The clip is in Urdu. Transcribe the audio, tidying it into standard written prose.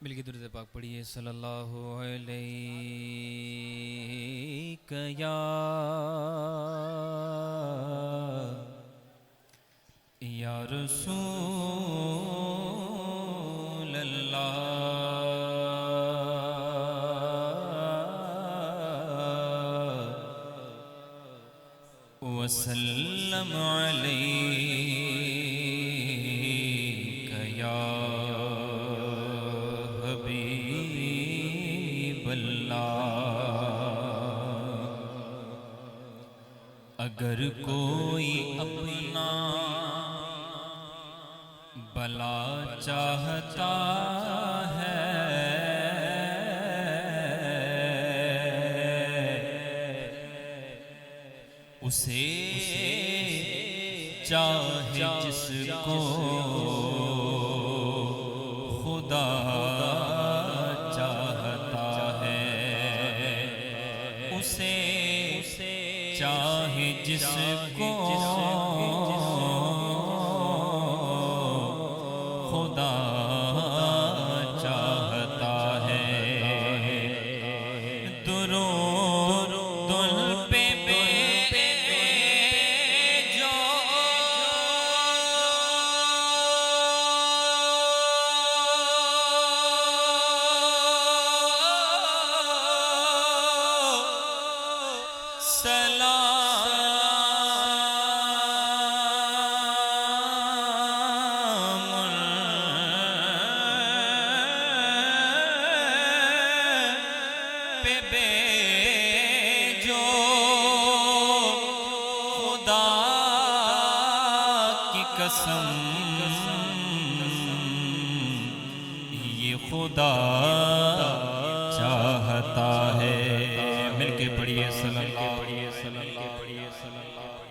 مل کے درود پاک پڑھیے صلی اللہ علیہ یا رسول اللہ وسلم علیک یا حبیب اللہ۔ اگر کوئی اپنا بھلا چاہتا ہے اسے چاہے جس کو خدا چاہتا ہے، اسے چاہے جس کو خدا چاہتا ہے۔ درود دل پہ جو قسم یہ خدا چاہتا ہے۔ مل کے پڑھیے صلی اللہ علیہ وسلم۔